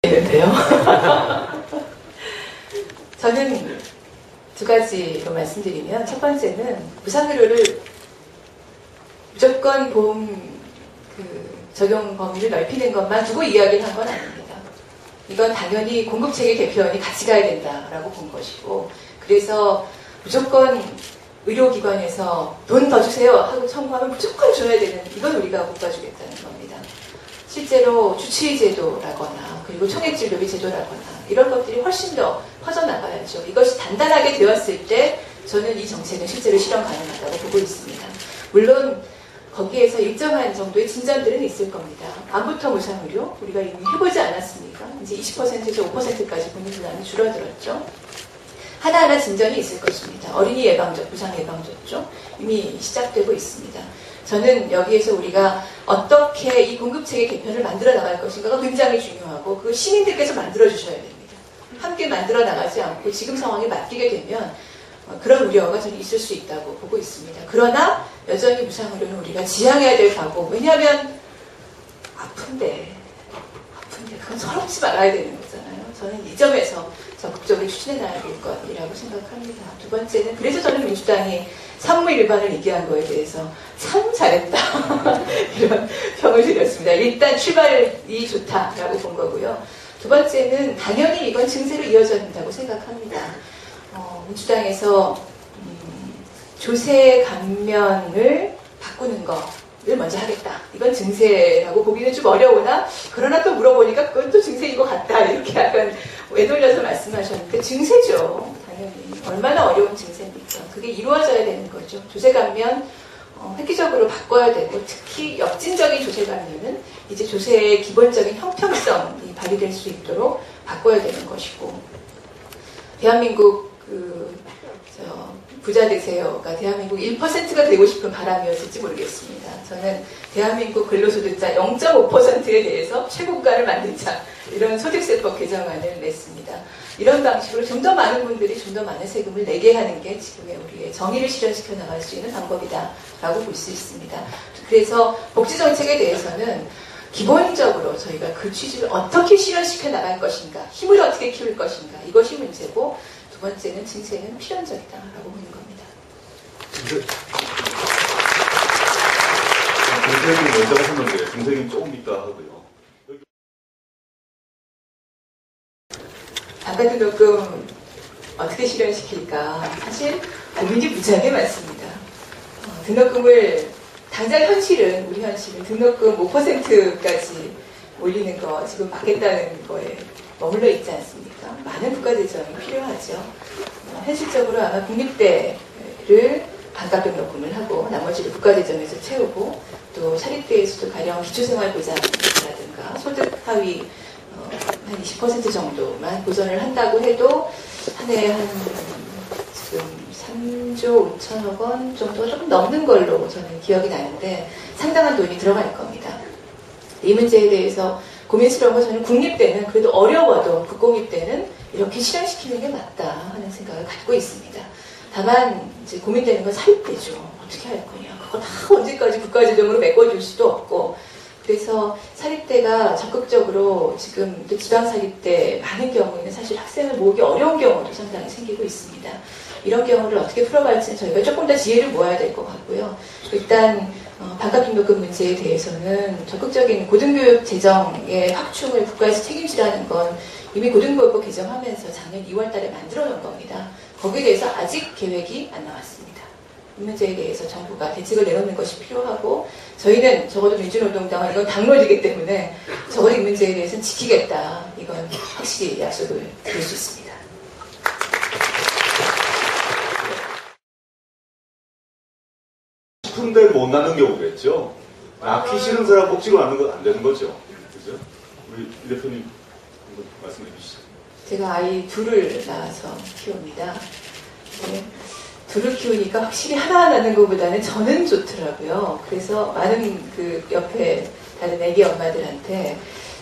있는데요. 저는 두 가지로 말씀드리면, 첫 번째는 무상의료를 무조건 보험 적용 범위를 넓히는 것만 두고 이야기를 한 건 아닙니다. 이건 당연히 공급체계 개편이 같이 가야 된다라고 본 것이고, 그래서 무조건 의료기관에서 돈 더 주세요 하고 청구하면 무조건 줘야 되는, 이건 우리가 못 봐주겠다는 겁니다. 실제로 주치의제도라거나 그리고 총액진료비 제도라거나 이런 것들이 훨씬 더 퍼져나가야죠. 이것이 단단하게 되었을 때 저는 이 정책은 실제로 실현 가능하다고 보고 있습니다. 물론 거기에서 일정한 정도의 진전들은 있을 겁니다. 암부터 무상의료 우리가 이미 해보지 않았습니까? 이제 20%에서 5%까지 본인분담이 줄어들었죠. 하나하나 진전이 있을 것입니다. 어린이 예방접, 무상 예방접종 이미 시작되고 있습니다. 저는 여기에서 우리가 어떻게 이 공급체계 개편을 만들어 나갈 것인가가 굉장히 중요하고, 그걸 시민들께서 만들어 주셔야 됩니다. 함께 만들어 나가지 않고 지금 상황에 맡기게 되면 그런 우려가 저는 있을 수 있다고 보고 있습니다. 그러나 여전히 무상의료는 우리가 지향해야 될 과고, 왜냐하면 아픈데 그건 서럽지 말아야 되는 거잖아요. 저는 이 점에서 적극적으로 추진해 나가야 될 것이라고 생각합니다. 두 번째는, 그래서 저는 민주당이 산무 일반을 얘기한 거에 대해서 참 잘했다 이런 평을 드렸습니다. 일단 출발이 좋다라고 본 거고요. 두 번째는 당연히 이건 증세로 이어져야 된다고 생각합니다. 민주당에서 조세 감면을 바꾸는 거를 먼저 하겠다. 이건 증세라고 보기는 좀 어려우나, 그러나 또 물어보니까 그건 또 증세인 것 같다. 이렇게 약간 외돌려서 말씀하셨는데, 증세죠. 당연히. 얼마나 어려운 증세입니까? 그게 이루어져야 되는 거죠. 조세 감면 획기적으로 바꿔야 되고, 특히 역진적인 조세 감면은 이제 조세의 기본적인 형평성이 발휘될 수 있도록 바꿔야 되는 것이고, 대한민국 부자 되세요가 대한민국 1%가 되고 싶은 바람이었을지 모르겠습니다. 저는 대한민국 근로소득자 0.5%에 대해서 최고가를 만들자, 이런 소득세법 개정안을 냈습니다. 이런 방식으로 좀 더 많은 분들이 좀 더 많은 세금을 내게 하는 게 지금의 우리의 정의를 실현시켜 나갈 수 있는 방법이다라고 볼 수 있습니다. 그래서 복지정책에 대해서는 기본적으로 저희가 그 취지를 어떻게 실현시켜 나갈 것인가, 힘을 어떻게 키울 것인가, 이것이 문제고, 두 번째는 증세는 필연적이다라고 보는 겁니다. 증세는 먼저 하셨는데 증세는 조금 있다 하고요. 바깥등록금 어떻게 실현시킬까, 사실 고민이 무지하게 많습니다. 등록금을 당장 현실은, 우리 현실은 등록금 5%까지 올리는 거 지금 받겠다는 거에 머물러 있지 않습니까? 많은 국가재정이 필요하죠. 현실적으로 아마 국립대를 반값 등록금을 하고 나머지를 국가재정에서 채우고, 또 사립대에서도 가령 기초생활보장이라든가 소득 하위 한 20% 정도만 보전을 한다고 해도 한 해에 지금 3조 5천억 원 정도가 조금 넘는 걸로 저는 기억이 나는데, 상당한 돈이 들어갈 겁니다. 이 문제에 대해서 고민스러운 건, 저는 국립대는 그래도 어려워도 국공립대는 이렇게 실현시키는 게 맞다 하는 생각을 갖고 있습니다. 다만 이제 고민되는 건 사립대죠. 어떻게 할 거냐. 그거 다 언제까지 국가재정으로 메꿔줄 수도 없고, 그래서 사립대가 적극적으로 지금 또 지방사립대 많은 경우에는 사실 학생을 모으기 어려운 경우도 상당히 생기고 있습니다. 이런 경우를 어떻게 풀어갈지는 저희가 조금 더 지혜를 모아야 될 것 같고요. 일단 반값등록금 문제에 대해서는 적극적인 고등교육 재정의 확충을 국가에서 책임지라는 건 이미 고등교육법 개정하면서 작년 2월 달에 만들어 놓은 겁니다. 거기에 대해서 아직 계획이 안 나왔습니다. 이 문제에 대해서 정부가 대책을 내놓는 것이 필요하고, 저희는 적어도 민주노동당은 이건 당론이기 때문에 적어도 이 문제에 대해서는 지키겠다, 이건 확실히 약속을 드릴 수 있습니다. 싶은 데를 못 낳는 경우가 있죠. 낳기 싫은 사람 복지로 낳는 건 안 되는 거죠. 그죠? 우리 이 대표님 한번 말씀해 주시죠. 제가 아이 둘을 낳아서 키웁니다. 네. 둘을 키우니까 확실히 하나 낳는 것보다는 저는 좋더라고요. 그래서 많은 그 옆에 다른 애기 엄마들한테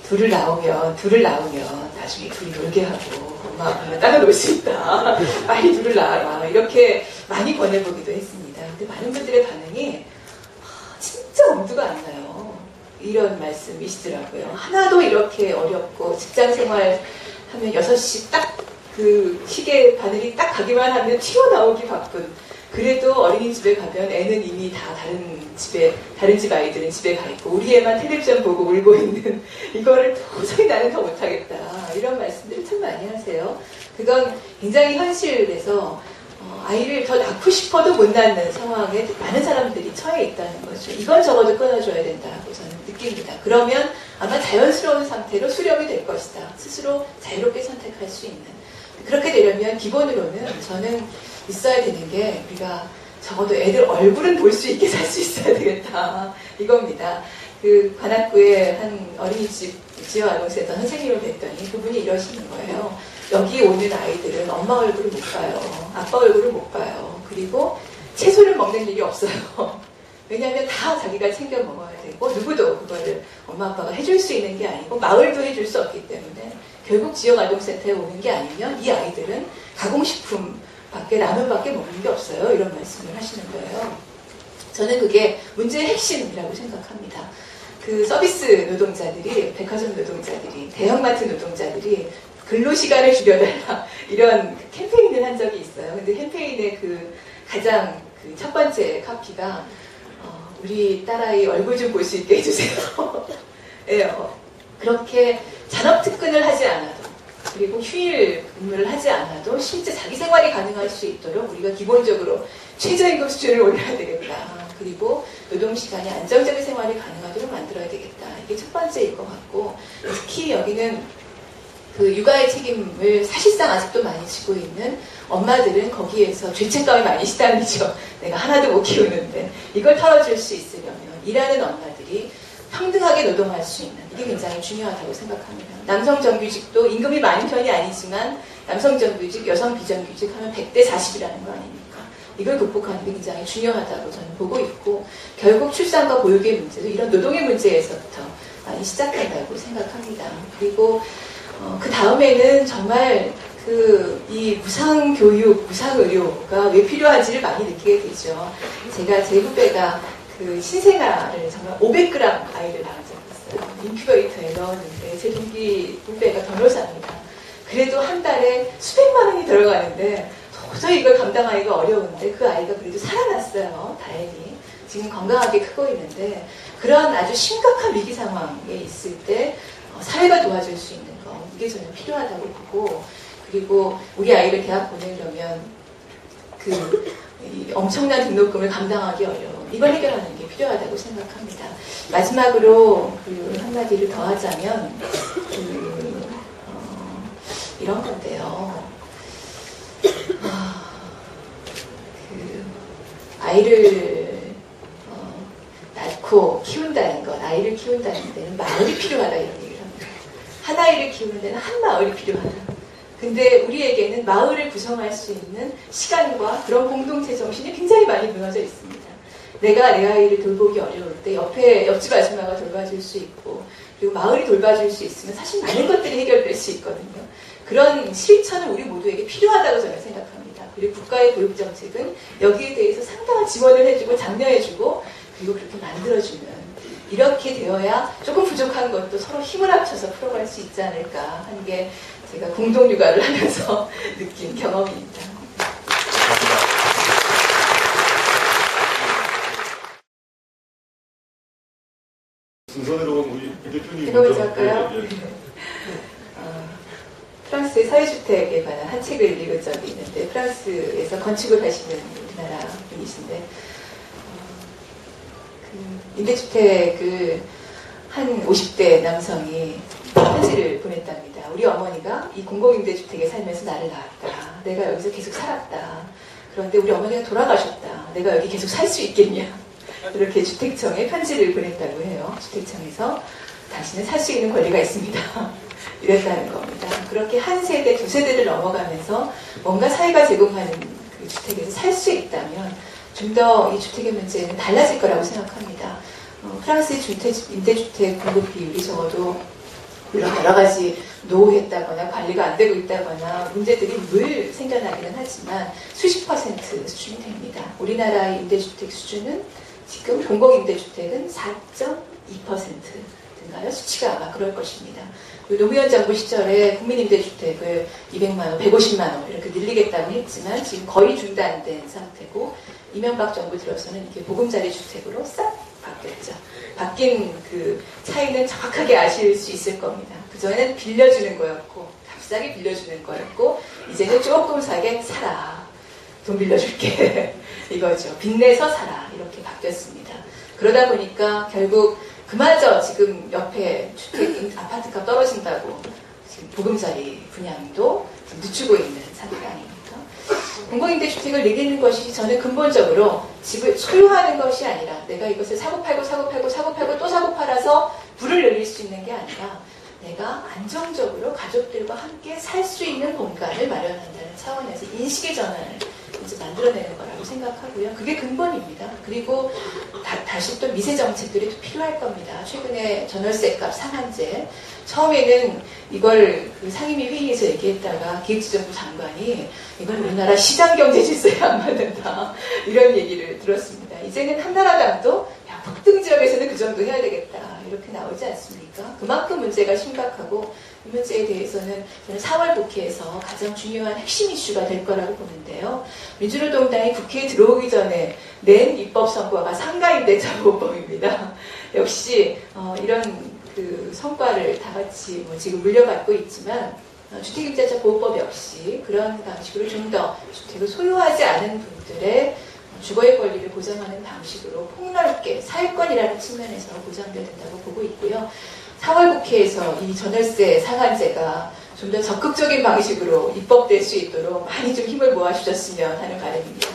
둘을 낳으면 나중에 둘이 놀게 하고 엄마 아빠는 따라 놀 수 있다. 빨리 둘을 낳아라. 이렇게 많이 권해보기도 했습니다. 근데 많은 분들의 반응이 진짜 엄두가 안 나요. 이런 말씀이시더라고요. 하나도 이렇게 어렵고 직장 생활 하면 6시 딱 그 시계 바늘이 딱 가기만 하면 튀어나오기 바쁜, 그래도 어린이집에 가면 애는 이미 다 다른 집 아이들은 집에 가 있고 우리 애만 텔레비전 보고 울고 있는, 이거를 도저히 나는 더 못하겠다, 이런 말씀들을 참 많이 하세요. 그건 굉장히 현실에서 아이를 더 낳고 싶어도 못 낳는 상황에 많은 사람들이 처해 있다는 거죠. 이건 적어도 끊어줘야 된다고 저는 느낍니다. 그러면 아마 자연스러운 상태로 수렴이 될 것이다. 스스로 자유롭게 선택할 수 있는. 그렇게 되려면 기본으로는 저는 있어야 되는 게, 우리가 적어도 애들 얼굴은 볼 수 있게 살 수 있어야 되겠다, 이겁니다. 그 관악구에 한 어린이집 지원아동센터 선생님을 뵀더니 그분이 이러시는 거예요. 여기 오는 아이들은 엄마 얼굴을 못 봐요. 아빠 얼굴을 못 봐요. 그리고 채소를 먹는 일이 없어요. 왜냐하면 다 자기가 챙겨 먹어야 되고, 누구도 그거를 엄마 아빠가 해줄 수 있는 게 아니고 마을도 해줄 수 없기 때문에 결국 지역아동센터에 오는 게 아니면 이 아이들은 가공식품 밖에, 라면밖에 먹는 게 없어요. 이런 말씀을 하시는 거예요. 저는 그게 문제의 핵심이라고 생각합니다. 그 서비스 노동자들이, 백화점 노동자들이, 대형마트 노동자들이 근로시간을 줄여달라, 이런 캠페인을 한 적이 있어요. 근데 캠페인의 그 가장 그 첫 번째 카피가 우리 딸아이 얼굴 좀 볼 수 있게 해주세요. 예요. 그렇게 잔업특근을 하지 않아도, 그리고 휴일 근무를 하지 않아도 실제 자기 생활이 가능할 수 있도록 우리가 기본적으로 최저임금 수준을 올려야 되겠다. 그리고 노동시간이 안정적인 생활이 가능하도록 만들어야 되겠다. 이게 첫 번째일 것 같고, 특히 여기는 그 육아의 책임을 사실상 아직도 많이 지고 있는 엄마들은 거기에서 죄책감이 많이 시달리죠. 내가 하나도 못 키우는데. 이걸 털어줄 수 있으려면 일하는 엄마들이 평등하게 노동할 수 있는, 이게 굉장히 중요하다고 생각합니다. 남성 정규직도 임금이 많은 편이 아니지만 남성 정규직, 여성 비정규직 하면 100대 40이라는 거 아닙니까? 이걸 극복하는 게 굉장히 중요하다고 저는 보고 있고, 결국 출산과 보육의 문제도 이런 노동의 문제에서부터 많이 시작된다고 생각합니다. 그리고 그 다음에는 정말 이 무상교육, 무상의료가 왜 필요한지를 많이 느끼게 되죠. 제 후배가 그 신생아를 정말 500g 아이를 낳은 적이 있어요. 인큐베이터에 넣었는데, 제 동기 후배가 변호사입니다. 그래도 한 달에 수백만 원이 들어가는데 도저히 이걸 감당하기가 어려운데 그 아이가 그래도 살아났어요. 다행히. 지금 건강하게 크고 있는데, 그런 아주 심각한 위기 상황에 있을 때 사회가 도와줄 수 있는 거, 이게 저는 필요하다고 보고, 그리고 우리 아이를 대학 보내려면 이 엄청난 등록금을 감당하기 어려운, 이걸 해결하는 게 필요하다고 생각합니다. 마지막으로 한마디를 더 하자면 이런 건데요. 아이를 낳고 키운다는 것, 아이를 키운다는 데는 마을이 필요하다, 이런 얘기를 합니다. 한 아이를 키우는 데는 한 마을이 필요하다. 근데 우리에게는 마을을 구성할 수 있는 시간과 그런 공동체 정신이 굉장히 많이 무너져 있습니다. 내가 내 아이를 돌보기 어려울 때 옆집 아줌마가 돌봐줄 수 있고, 그리고 마을이 돌봐줄 수 있으면 사실 많은 것들이 해결될 수 있거든요. 그런 실천은 우리 모두에게 필요하다고 저는 생각합니다. 그리고 국가의 교육정책은 여기에 대해서 상당한 지원을 해주고 장려해주고, 그리고 그렇게 만들어주는, 이렇게 되어야 조금 부족한 것도 서로 힘을 합쳐서 풀어갈 수 있지 않을까 하는 게 제가 공동육아를 하면서 느낀 경험입니다. 순서대로 우리 대표님 제가 먼저 할까요? 프랑스의 사회주택에 관한 한 책을 읽은 적이 있는데, 프랑스에서 건축을 하시는 우리나라 분이신데, 임대주택을 한 50대 남성이 편지를 보냈답니다. 우리 어머니가 이 공공임대주택에 살면서 나를 낳았다. 내가 여기서 계속 살았다. 그런데 우리 어머니가 돌아가셨다. 내가 여기 계속 살 수 있겠냐. 이렇게 주택청에 편지를 보냈다고 해요. 주택청에서 당신은 살 수 있는 권리가 있습니다. 이랬다는 겁니다. 그렇게 한 세대, 두 세대를 넘어가면서 뭔가 사회가 제공하는 그 주택에서 살 수 있다면 좀 더 이 주택의 문제는 달라질 거라고 생각합니다. 프랑스의 임대주택 공급 비율이 적어도 물론 여러 가지 노후했다거나 관리가 안 되고 있다거나 문제들이 늘 생겨나기는 하지만 수십 % 수준이 됩니다. 우리나라의 임대주택 수준은 지금 공공임대주택은 4.2%인가요? 수치가 아마 그럴 것입니다. 노무현 정부 시절에 국민임대주택을 200만 원, 150만 원 이렇게 늘리겠다고 했지만 지금 거의 중단된 상태고 이명박 정부 들어서는 이게 보금자리 주택으로 싹 바뀌었죠. 바뀐 그 차이는 정확하게 아실 수 있을 겁니다. 그전에는 빌려주는 거였고 값싸게 빌려주는 거였고 이제는 조금 사게 사라. 돈 빌려줄게. 이거죠. 빚내서 사라. 이렇게 바뀌었습니다. 그러다 보니까 결국 그마저 지금 옆에 주택, 아파트값 떨어진다고 지금 보금자리 분양도 늦추고 있는 상황입니다. 공공임대주택을 늘리는 것이 저는 근본적으로 집을 소유하는 것이 아니라 내가 이것을 사고 팔고 또 사고 팔아서 부를 늘릴 수 있는 게 아니라 내가 안정적으로 가족들과 함께 살 수 있는 공간을 마련한다는 차원에서 인식의 전환을 이제 만들어내는 거라고 생각하고요. 그게 근본입니다. 그리고 다시 또 미세 정책들이 또 필요할 겁니다. 최근에 전월세값 상한제 처음에는 이걸 그 상임위 회의에서 얘기했다가 기획재정부 장관이 이걸 우리나라 시장경제 질서에 안 맞는다 이런 얘기를 들었습니다. 이제는 한나라당도 야, 북등 지역에서는 그 정도 해야 되겠다 이렇게 나오지 않습니까? 그만큼 문제가 심각하고 이 문제에 대해서는 저는 4월 국회에서 가장 중요한 핵심 이슈가 될 거라고 보는데요. 민주노동당이 국회에 들어오기 전에 낸 입법 선거가 상가임대차 보호법입니다. 역시 이런 그 성과를 다 같이 지금 물려받고 있지만 주택임대차 보호법 역시 그런 방식으로 좀 더 주택을 소유하지 않은 분들의 주거의 권리를 보장하는 방식으로 폭넓게 사회권이라는 측면에서 보장되어야 된다고 보고 있고요. 4월 국회에서 이 전월세 상한제가 좀 더 적극적인 방식으로 입법될 수 있도록 많이 좀 힘을 모아주셨으면 하는 바람입니다.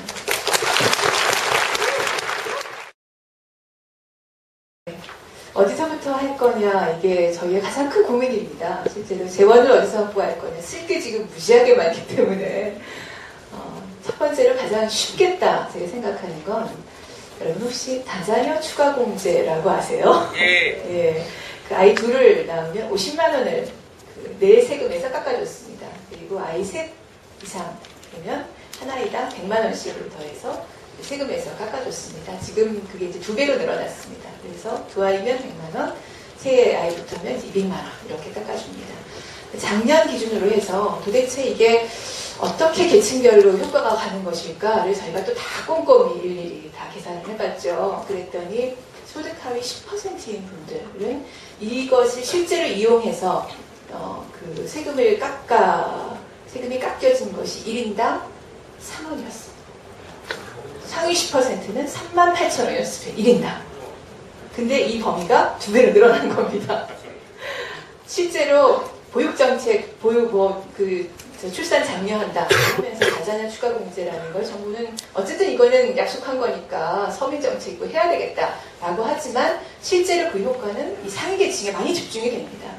어디서부터 할 거냐 이게 저희의 가장 큰 고민입니다. 실제로 재원을 어디서 확보할 거냐 쓸 게 지금 무지하게 많기 때문에 첫 번째로 가장 쉽겠다 제가 생각하는 건 여러분 혹시 다자녀 추가공제라고 아세요? 예. 그 아이 둘을 낳으면 50만 원을 내 세금에서 깎아줬습니다. 그리고 아이 셋 이상 되면 한 아이당 100만 원씩을 더해서 세금에서 깎아줬습니다. 지금 그게 이제 2배로 늘어났습니다. 그래서 두 아이면 100만 원, 세 아이부터면 200만 원 이렇게 깎아줍니다. 작년 기준으로 해서 도대체 이게 어떻게 계층별로 효과가 가는 것일까를 저희가 또 다 꼼꼼히 일일이 다 계산을 해봤죠. 그랬더니 소득 하위 10%인 분들은 이것을 실제로 이용해서 그 세금이 깎여진 것이 1인당 3원이었습니다. 상위 10%는 38,000원이었어요. 1인당. 근데 이 범위가 2배로 늘어난 겁니다. 실제로 보육정책, 출산 장려한다 하면서 다자녀 추가공제라는 걸 정부는 어쨌든 이거는 약속한 거니까 서민정책이고 해야 되겠다라고 하지만 실제로 그 효과는 이 상위계층에 많이 집중이 됩니다.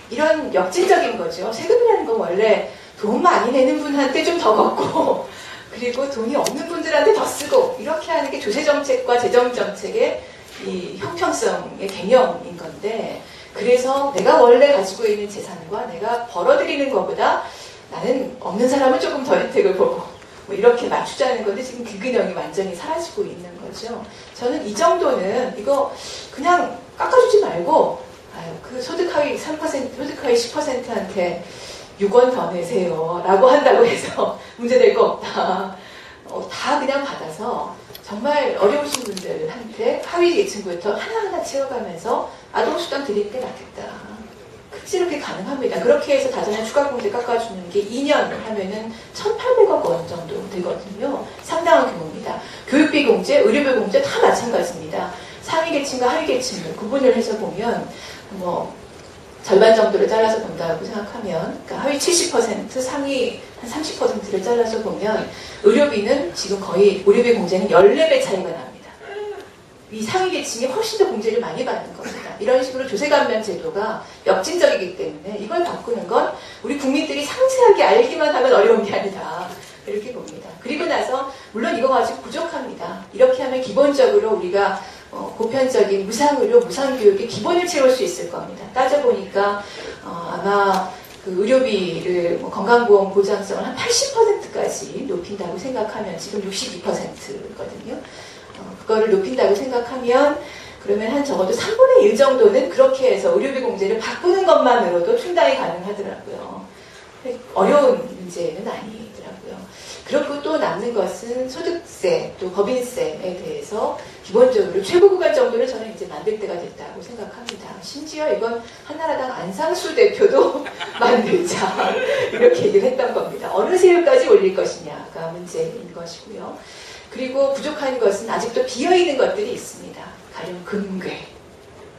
이런 역진적인 거죠. 세금이라는 건 원래 돈 많이 내는 분한테 좀 더 걷고 그리고 돈이 없는 분들한테 더 쓰고 이렇게 하는 게 조세정책과 재정정책의 이 형평성의 개념인 건데 그래서 내가 원래 가지고 있는 재산과 내가 벌어들이는 것보다 나는 없는 사람은 조금 더 혜택을 보고 뭐 이렇게 맞추자는 건데 지금 그 균형이 완전히 사라지고 있는 거죠. 저는 이 정도는 이거 그냥 깎아주지 말고 그 소득 하위 3%, 소득 하위 10%한테 6원 더 내세요 라고 한다고 해서 문제될 거 없다. 다 그냥 받아서 정말 어려우신 분들한테 하위 계층부터 하나하나 채워가면서 아동수당 드리는 게 낫겠다. 그치 이렇게 가능합니다. 그렇게 해서 다자녀 추가공제 깎아주는 게 2년 하면은 1,800억 원 정도 되거든요. 상당한 규모입니다. 교육비 공제, 의료비 공제 다 마찬가지입니다. 상위 계층과 하위 계층을 구분을 해서 보면 뭐 절반 정도를 잘라서 본다고 생각하면 그러니까 하위 70%, 상위 한 30%를 잘라서 보면 의료비는 지금 거의 의료비 공제는 14배 차이가 납니다. 이 상위 계층이 훨씬 더 공제를 많이 받는 겁니다. 이런 식으로 조세감면 제도가 역진적이기 때문에 이걸 바꾸는 건 우리 국민들이 상세하게 알기만 하면 어려운 게 아니다. 이렇게 봅니다. 그리고 나서 물론 이거 가지고 부족합니다. 이렇게 하면 기본적으로 우리가 보편적인 무상의료, 무상교육의 기본을 채울 수 있을 겁니다. 따져보니까 아마 그 의료비를 건강보험 보장성을 한 80%까지 높인다고 생각하면 지금 62%거든요. 그거를 높인다고 생각하면 그러면 한 적어도 3분의 1 정도는 그렇게 해서 의료비 공제를 바꾸는 것만으로도 충당이 가능하더라고요. 어려운 문제는 아니더라고요. 그렇고 또 남는 것은 소득세, 또 법인세에 대해서 기본적으로 최고 구간 정도를 저는 이제 만들 때가 됐다고 생각합니다. 심지어 이건 한나라당 안상수 대표도 만들자 이렇게 얘기를 했던 겁니다. 어느 세율까지 올릴 것이냐가 문제인 것이고요. 그리고 부족한 것은 아직도 비어있는 것들이 있습니다. 가령 금괴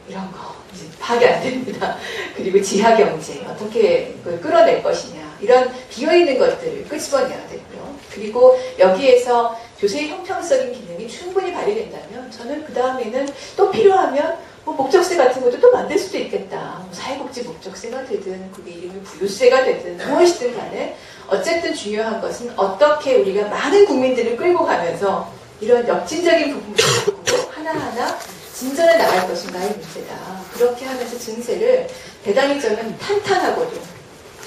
이런 거 이제 파악이 안 됩니다. 그리고 지하경제 어떻게 그걸 끌어낼 것이냐 이런 비어있는 것들을 끄집어내야 되고요. 그리고 여기에서 교세의 형평성인 기능이 충분히 발휘된다면 저는 그 다음에는 또 필요하면 뭐 목적세 같은 것도 또 만들 수도 있겠다. 뭐 사회복지 목적세가 되든 그게 이름이 부유세가 되든 무엇이든 간에 어쨌든 중요한 것은 어떻게 우리가 많은 국민들을 끌고 가면서 이런 역진적인 부분을 바꾸고 하나하나 진전해 나갈 것인가의 문제다. 그렇게 하면서 증세를 대단히 저는 탄탄하고도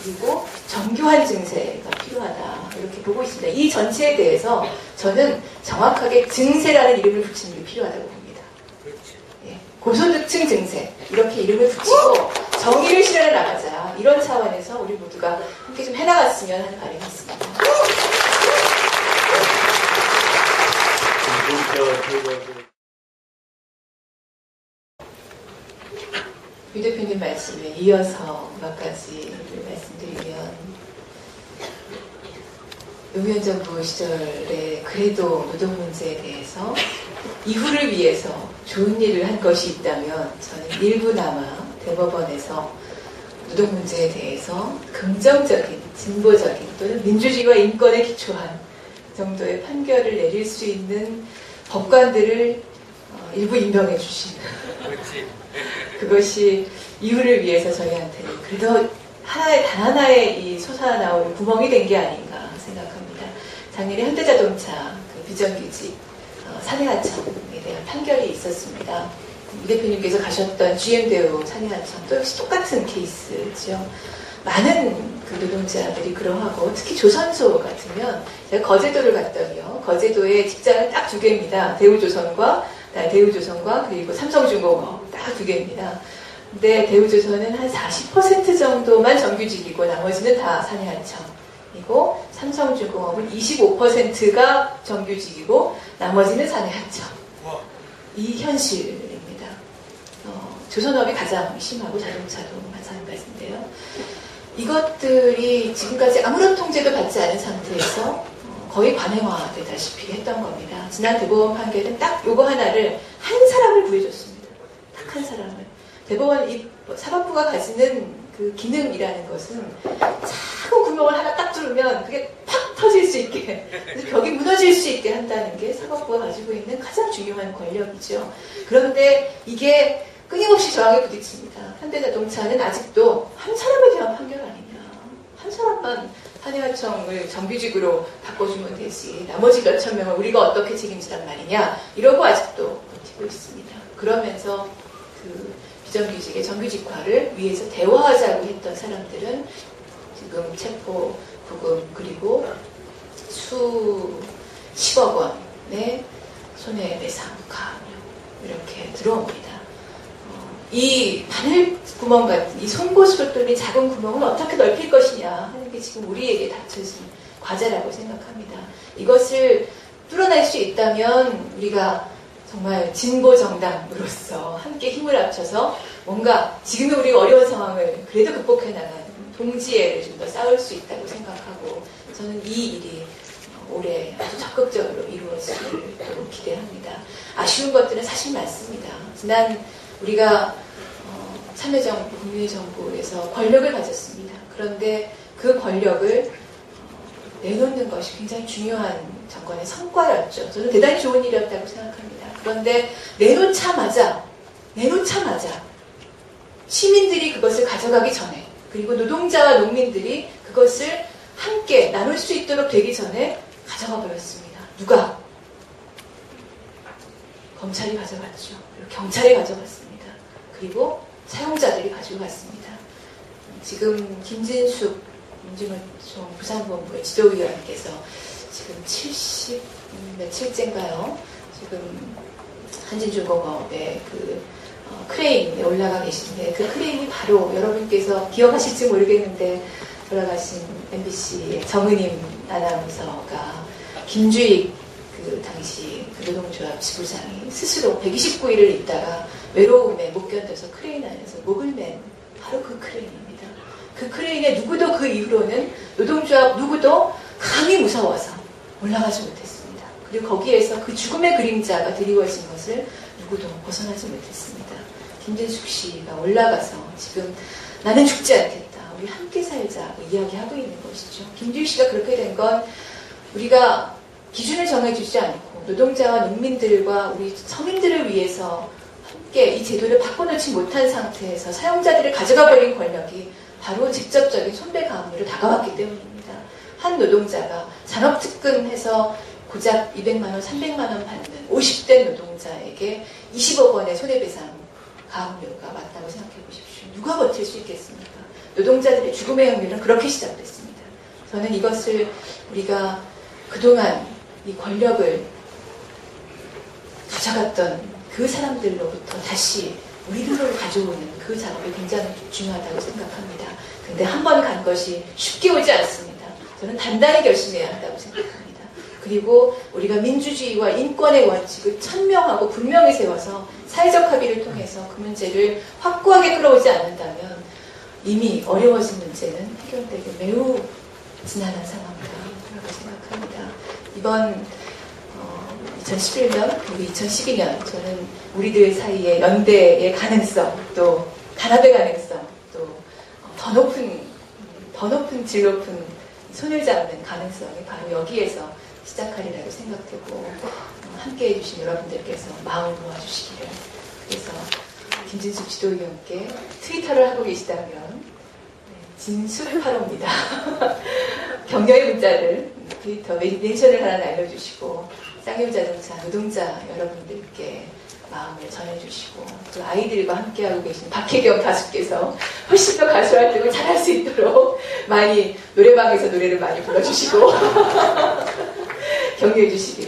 그리고 정교한 증세가 필요하다. 이렇게 보고 있습니다. 이 전체에 대해서 저는 정확하게 증세라는 이름을 붙이는 게 필요하다고 봅니다. 예, 고소득층 증세 이렇게 이름을 붙이고 정의를 실현해 나가자. 이런 차원에서 우리 모두가 함께 좀 해나갔으면 하는 바람이 있습니다. 유 대표님 말씀에 이어서 몇 가지를 말씀드리면 노무현 정부 시절에 그래도 노동 문제에 대해서 이후를 위해서 좋은 일을 한 것이 있다면 저는 일부나마 대법원에서 노동 문제에 대해서 긍정적인, 진보적인 또는 민주주의와 인권에 기초한 정도의 판결을 내릴 수 있는 법관들을 일부 임명해 주신 그것이 이후를 위해서 저희한테는 그래도 단 하나의 이 솟아나올 구멍이 된 게 아닌가 생각합니다. 작년에 현대자동차 그 비정규직 사내하청에 대한 판결이 있었습니다. 이 대표님께서 가셨던 GM대우 사내하청 또 역시 똑같은 케이스죠. 많은 그 노동자들이 그러하고 특히 조선소 같으면 제가 거제도를 갔더니요. 거제도에 직장은 딱 2개입니다. 대우조선과 그리고 삼성중공업 딱 2개입니다. 근데 대우조선은 한 40% 정도만 정규직이고 나머지는 다 사내하청이고 삼성중공업은 25%가 정규직이고 나머지는 사내하청. 이 현실입니다. 조선업이 가장 심하고 자동차도 마찬가지인데요. 이것들이 지금까지 아무런 통제도 받지 않은 상태에서 거의 관행화되다시피 했던 겁니다. 지난 대법원 판결은 딱 요거 하나를 한 사람을 구해줬습니다. 딱 한 사람을. 대법원 이 사법부가 가지는 그 기능이라는 것은 작은 구멍을 하나 딱 뚫으면 그게 팍 터질 수 있게 벽이 무너질 수 있게 한다는 게 사법부가 가지고 있는 가장 중요한 권력이죠. 그런데 이게 끊임없이 저항에 부딪힙니다. 현대자동차는 아직도 한 사람에 대한 판결 아니냐. 한 사람만 사내하청을 정규직으로 바꿔주면 되지. 나머지 몇천 명을 우리가 어떻게 책임지란 말이냐. 이러고 아직도 버티고 있습니다. 그러면서 그 비정규직의 정규직화를 위해서 대화하자고 했던 사람들은 지금 체포, 구금, 그리고 수 10억 원의 손해배상, 가압류 이렇게 들어옵니다. 이 바늘구멍 같은 이 송곳으로 뚫린 작은 구멍을 어떻게 넓힐 것이냐 하는 게 지금 우리에게 닥쳐진 과제라고 생각합니다. 이것을 뚫어낼 수 있다면 우리가 정말 진보 정당으로서 함께 힘을 합쳐서 뭔가 지금의 우리가 어려운 상황을 그래도 극복해 나가는 동지애를 좀 더 쌓을 수 있다고 생각하고 저는 이 일이 올해 아주 적극적으로 이루어지기를 기대합니다. 아쉬운 것들은 사실 많습니다. 지난 우리가 참여정부, 국민의 정부에서 권력을 가졌습니다. 그런데 그 권력을 내놓는 것이 굉장히 중요한 정권의 성과였죠. 저는 대단히 좋은 일이었다고 생각합니다. 그런데 내놓자마자 시민들이 그것을 가져가기 전에 그리고 노동자와 농민들이 그것을 함께 나눌 수 있도록 되기 전에 가져가 버렸습니다. 누가? 검찰이 가져갔죠. 그리고 경찰이 가져갔습니다. 그리고 사용자들이 가지고 갔습니다. 지금 김진숙 민주노총 부산본부의 지도위원께서 지금 70 며칠째인가요? 지금 한진중공업의 크레인에 올라가 계신데 그 크레인이 바로 여러분께서 기억하실지 모르겠는데 돌아가신 MBC의 정은임 아나운서가 김주익 당시 노동조합 지부장이 스스로 129일을 있다가 외로움에 못 견뎌서 크레인 안에서 목을 맨 바로 그 크레인입니다. 그 크레인에 누구도 그 이후로는 노동조합 누구도 감히 무서워서 올라가지 못했습니다. 그리고 거기에서 그 죽음의 그림자가 드리워진 것을 누구도 벗어나지 못했습니다. 김진숙 씨가 올라가서 지금 나는 죽지 않겠다. 우리 함께 살자 이야기하고 있는 것이죠. 김주익 씨가 그렇게 된 건 우리가 기준을 정해주지 않고 노동자와 농민들과 우리 서민들을 위해서 함께 이 제도를 바꿔놓지 못한 상태에서 사용자들을 가져가 버린 권력이 바로 직접적인 손배가음으로 다가왔기 때문입니다. 한 노동자가 산업특근해서 고작 200만 원, 300만 원 받는 50대 노동자에게 20억 원의 손해배상 가압류가 맞다고 생각해 보십시오. 누가 버틸 수 있겠습니까? 노동자들의 죽음의 혁명은 그렇게 시작됐습니다. 저는 이것을 우리가 그동안 이 권력을 가져갔던 그 사람들로부터 다시 우리들로 가져오는 그 작업이 굉장히 중요하다고 생각합니다. 근데 한 번 간 것이 쉽게 오지 않습니다. 저는 단단히 결심해야 한다고 생각합니다. 그리고 우리가 민주주의와 인권의 원칙을 천명하고 분명히 세워서 사회적 합의를 통해서 그 문제를 확고하게 끌어오지 않는다면 이미 어려워진 문제는 해결되기 매우 지난한 상황이라고 생각합니다. 이번 2011년 그리고 2012년 저는 우리들 사이의 연대의 가능성 또 단합의 가능성 또 더 높은 질 높은 손을 잡는 가능성이 바로 여기에서 시작하리라고 생각되고 함께해 주신 여러분들께서 마음을 모아주시기를 그래서 김진숙 지도위원께 트위터를 하고 계시다면 진숙하로입니다. 격려의 문자를 트위터 멘션을 하나 날려주시고 쌍용자동차 노동자 여러분들께 마음을 전해주시고 또 아이들과 함께하고 계신 박혜경 가수께서 훨씬 더 가수 활동을 잘할 수 있도록 많이 노래방에서 노래를 많이 불러주시고 격려해 주시길